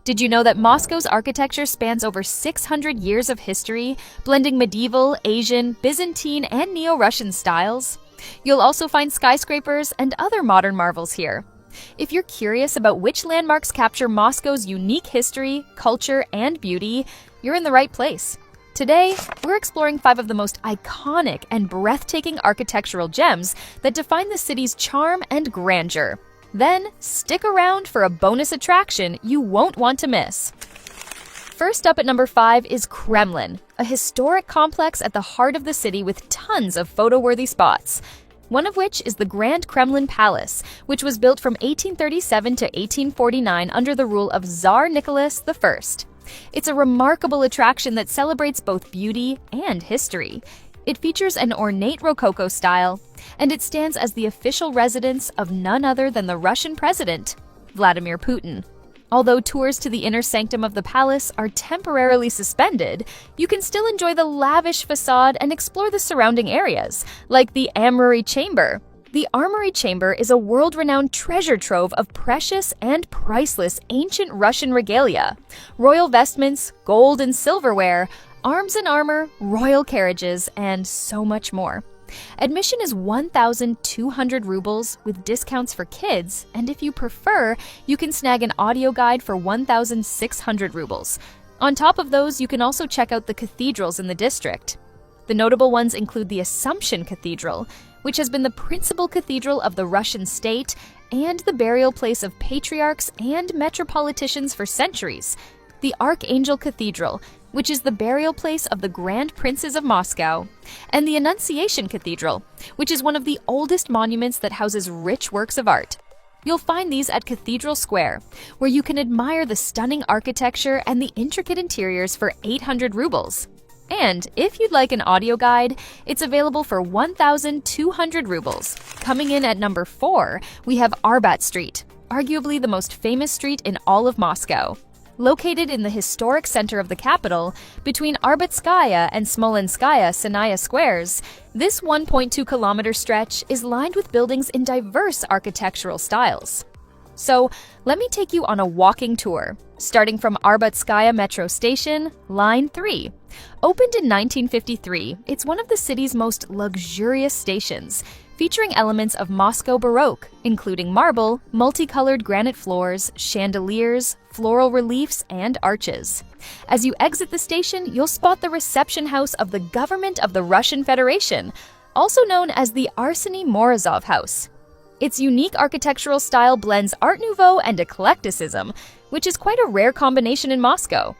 Did you know that Moscow's architecture spans over 600 years of history, blending medieval, Asian, Byzantine, and Neo-Russian styles? You'll also find skyscrapers and other modern marvels here. If you're curious about which landmarks capture Moscow's unique history, culture, and beauty, you're in the right place. Today, we're exploring 5 of the most iconic and breathtaking architectural gems that define the city's charm and grandeur. Then, stick around for a bonus attraction you won't want to miss. First up at number 5 is Kremlin, a historic complex at the heart of the city with tons of photo-worthy spots. One of which is the Grand Kremlin Palace, which was built from 1837 to 1849 under the rule of Tsar Nicholas I. It's a remarkable attraction that celebrates both beauty and history. It features an ornate Rococo style, and it stands as the official residence of none other than the Russian president, Vladimir Putin. Although tours to the inner sanctum of the palace are temporarily suspended, you can still enjoy the lavish facade and explore the surrounding areas, like the Armory Chamber. The Armory Chamber is a world-renowned treasure trove of precious and priceless ancient Russian regalia, royal vestments, gold and silverware, arms and armor, royal carriages, and so much more. Admission is 1,200 rubles with discounts for kids, and if you prefer, you can snag an audio guide for 1,600 rubles. On top of those, you can also check out the cathedrals in the district. The notable ones include the Assumption Cathedral, which has been the principal cathedral of the Russian state and the burial place of patriarchs and metropolitans for centuries, the Archangel Cathedral, which is the burial place of the Grand Princes of Moscow, and the Annunciation Cathedral, which is one of the oldest monuments that houses rich works of art. You'll find these at Cathedral Square, where you can admire the stunning architecture and the intricate interiors for 800 rubles. And if you'd like an audio guide, it's available for 1,200 rubles. Coming in at number 4, we have Arbat Street, arguably the most famous street in all of Moscow. Located in the historic center of the capital, between Arbatskaya and Smolenskaya Sanaya squares, this 1.2-kilometer stretch is lined with buildings in diverse architectural styles. So, let me take you on a walking tour, starting from Arbatskaya Metro Station, Line 3. Opened in 1953, it's one of the city's most luxurious stations, featuring elements of Moscow Baroque, including marble, multicolored granite floors, chandeliers, floral reliefs, and arches. As you exit the station, you'll spot the reception house of the government of the Russian Federation, also known as the Arseny Morozov House. Its unique architectural style blends Art Nouveau and eclecticism, which is quite a rare combination in Moscow.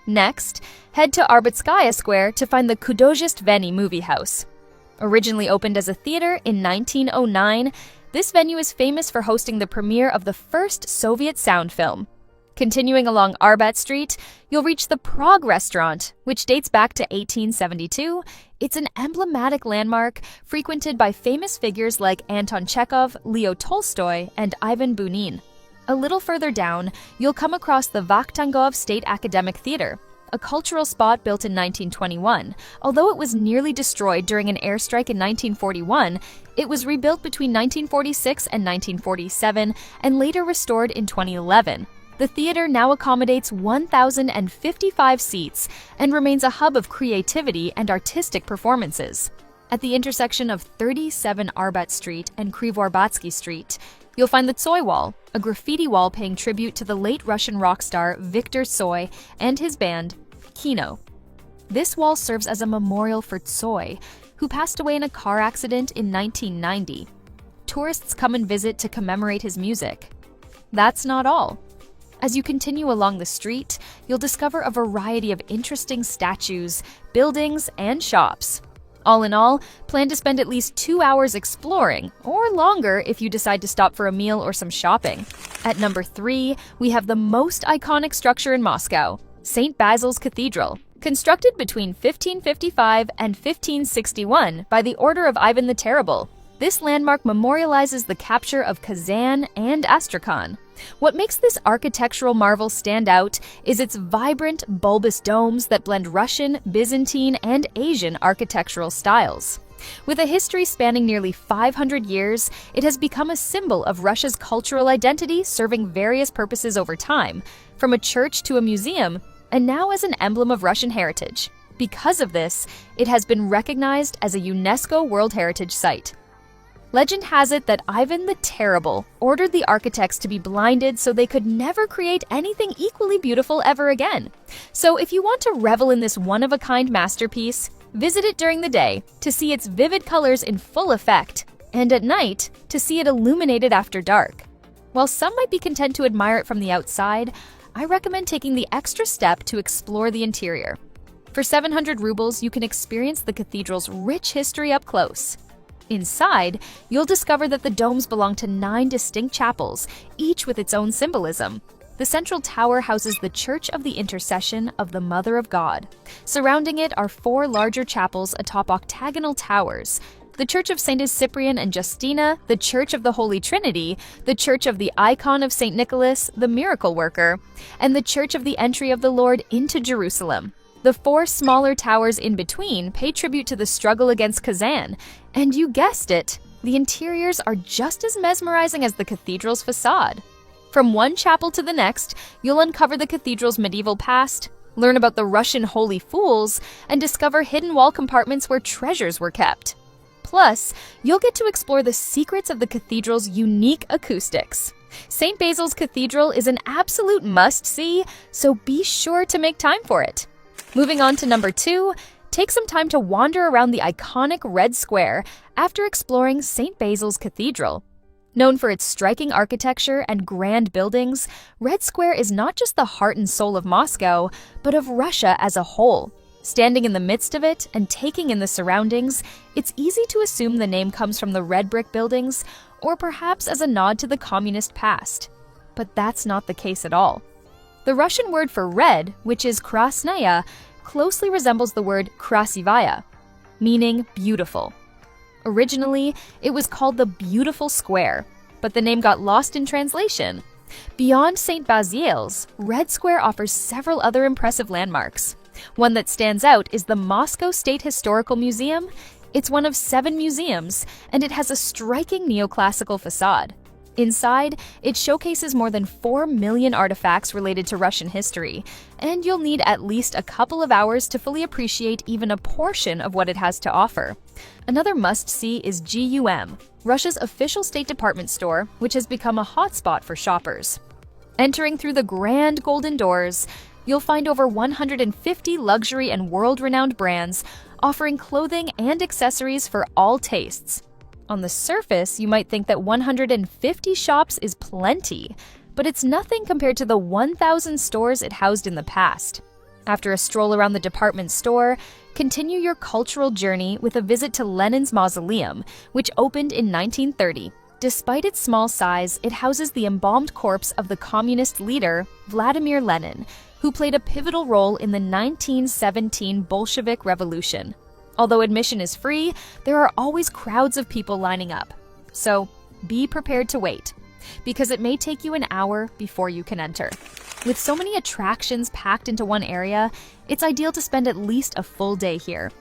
Next, head to Arbatskaya Square to find the Khudozhestveni movie house. Originally opened as a theater in 1909, this venue is famous for hosting the premiere of the first Soviet sound film. Continuing along Arbat Street, you'll reach the Prague Restaurant, which dates back to 1872. It's an emblematic landmark frequented by famous figures like Anton Chekhov, Leo Tolstoy, and Ivan Bunin. A little further down, you'll come across the Vakhtangov State Academic Theater, a cultural spot built in 1921. Although it was nearly destroyed during an airstrike in 1941, it was rebuilt between 1946 and 1947 and later restored in 2011. The theater now accommodates 1,055 seats and remains a hub of creativity and artistic performances. At the intersection of 37 Arbat Street and Krivoarbatsky Street, you'll find the Tsoi Wall, a graffiti wall paying tribute to the late Russian rock star Viktor Tsoi and his band, Kino. This wall serves as a memorial for Tsoi, who passed away in a car accident in 1990. Tourists come and visit to commemorate his music. That's not all. As you continue along the street, you'll discover a variety of interesting statues, buildings, and shops. All in all, plan to spend at least 2 hours exploring, or longer if you decide to stop for a meal or some shopping. At number 3, we have the most iconic structure in Moscow, St. Basil's Cathedral. Constructed between 1555 and 1561 by the order of Ivan the Terrible, this landmark memorializes the capture of Kazan and Astrakhan. What makes this architectural marvel stand out is its vibrant, bulbous domes that blend Russian, Byzantine, and Asian architectural styles. With a history spanning nearly 500 years, it has become a symbol of Russia's cultural identity, serving various purposes over time, from a church to a museum, and now as an emblem of Russian heritage. Because of this, it has been recognized as a UNESCO World Heritage Site. Legend has it that Ivan the Terrible ordered the architects to be blinded so they could never create anything equally beautiful ever again. So if you want to revel in this one-of-a-kind masterpiece, visit it during the day to see its vivid colors in full effect, and at night to see it illuminated after dark. While some might be content to admire it from the outside, I recommend taking the extra step to explore the interior. For 700 rubles, you can experience the cathedral's rich history up close. Inside, you'll discover that the domes belong to 9 distinct chapels, each with its own symbolism. The central tower houses the Church of the Intercession of the Mother of God. Surrounding it are 4 larger chapels atop octagonal towers: the Church of St. Cyprian and Justina, the Church of the Holy Trinity, the Church of the Icon of St. Nicholas, the Miracle Worker, and the Church of the Entry of the Lord into Jerusalem. The 4 smaller towers in between pay tribute to the struggle against Kazan, and you guessed it, the interiors are just as mesmerizing as the cathedral's facade. From one chapel to the next, you'll uncover the cathedral's medieval past, learn about the Russian holy fools, and discover hidden wall compartments where treasures were kept. Plus, you'll get to explore the secrets of the cathedral's unique acoustics. St. Basil's Cathedral is an absolute must-see, so be sure to make time for it. Moving on to number 2, take some time to wander around the iconic Red Square after exploring St. Basil's Cathedral. Known for its striking architecture and grand buildings, Red Square is not just the heart and soul of Moscow, but of Russia as a whole. Standing in the midst of it and taking in the surroundings, it's easy to assume the name comes from the red brick buildings, or perhaps as a nod to the communist past. But that's not the case at all. The Russian word for red, which is krasnaya, closely resembles the word krasivaya, meaning beautiful. Originally, it was called the Beautiful Square, but the name got lost in translation. Beyond St. Basil's, Red Square offers several other impressive landmarks. One that stands out is the Moscow State Historical Museum. It's one of 7 museums, and it has a striking neoclassical facade. Inside, it showcases more than 4 million artifacts related to Russian history, and you'll need at least a couple of hours to fully appreciate even a portion of what it has to offer. Another must-see is GUM, Russia's official state department store, which has become a hotspot for shoppers. Entering through the grand golden doors, you'll find over 150 luxury and world-renowned brands offering clothing and accessories for all tastes. On the surface, you might think that 150 shops is plenty, but it's nothing compared to the 1,000 stores it housed in the past. After a stroll around the department store, continue your cultural journey with a visit to Lenin's mausoleum, which opened in 1930. Despite its small size, it houses the embalmed corpse of the communist leader, Vladimir Lenin, who played a pivotal role in the 1917 Bolshevik Revolution. Although admission is free, there are always crowds of people lining up. So be prepared to wait, because it may take you an hour before you can enter. With so many attractions packed into one area, it's ideal to spend at least a full day here.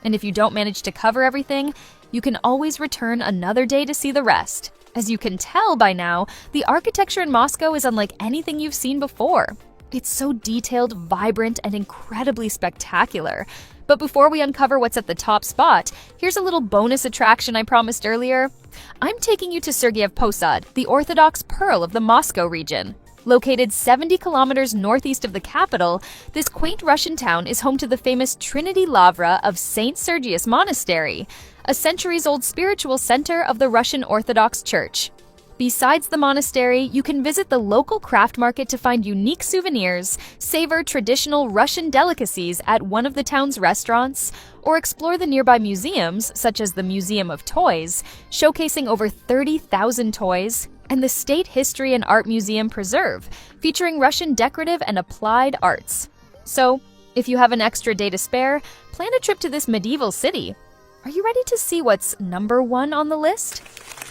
And if you don't manage to cover everything, you can always return another day to see the rest. As you can tell by now, the architecture in Moscow is unlike anything you've seen before. It's so detailed, vibrant, and incredibly spectacular. But before we uncover what's at the top spot, here's a little bonus attraction I promised earlier. I'm taking you to Sergeyev Posad, the Orthodox Pearl of the Moscow region. Located 70 kilometers northeast of the capital, this quaint Russian town is home to the famous Trinity Lavra of St. Sergius Monastery, a centuries-old spiritual center of the Russian Orthodox Church. Besides the monastery, you can visit the local craft market to find unique souvenirs, savor traditional Russian delicacies at one of the town's restaurants, or explore the nearby museums, such as the Museum of Toys, showcasing over 30,000 toys, and the State History and Art Museum Preserve, featuring Russian decorative and applied arts. So, if you have an extra day to spare, plan a trip to this medieval city. Are you ready to see what's number 1 on the list?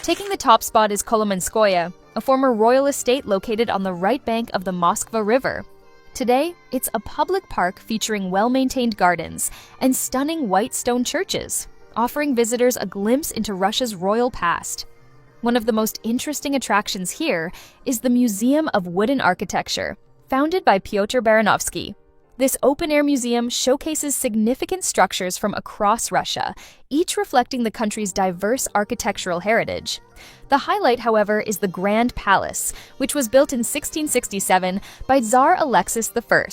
Taking the top spot is Kolomenskoye, a former royal estate located on the right bank of the Moskva River. Today, it's a public park featuring well-maintained gardens and stunning white stone churches. offering visitors a glimpse into Russia's royal past. One of the most interesting attractions here is the Museum of Wooden Architecture, founded by Pyotr Baranovsky. This open-air museum showcases significant structures from across Russia, each reflecting the country's diverse architectural heritage. The highlight, however, is the Grand Palace, which was built in 1667 by Tsar Alexis I.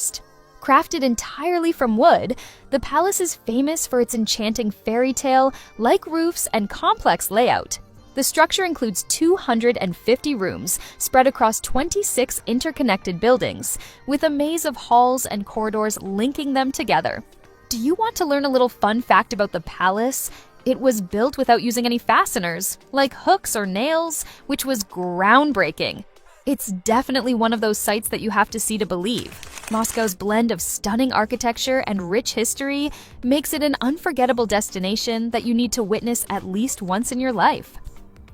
Crafted entirely from wood, the palace is famous for its enchanting fairy tale-like roofs and complex layout. The structure includes 250 rooms spread across 26 interconnected buildings, with a maze of halls and corridors linking them together. Do you want to learn a little fun fact about the palace? It was built without using any fasteners, like hooks or nails, which was groundbreaking. It's definitely one of those sites that you have to see to believe. Moscow's blend of stunning architecture and rich history makes it an unforgettable destination that you need to witness at least once in your life.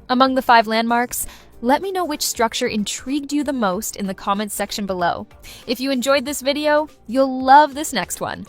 Among the 5 landmarks, let me know which structure intrigued you the most in the comments section below. If you enjoyed this video, you'll love this next one.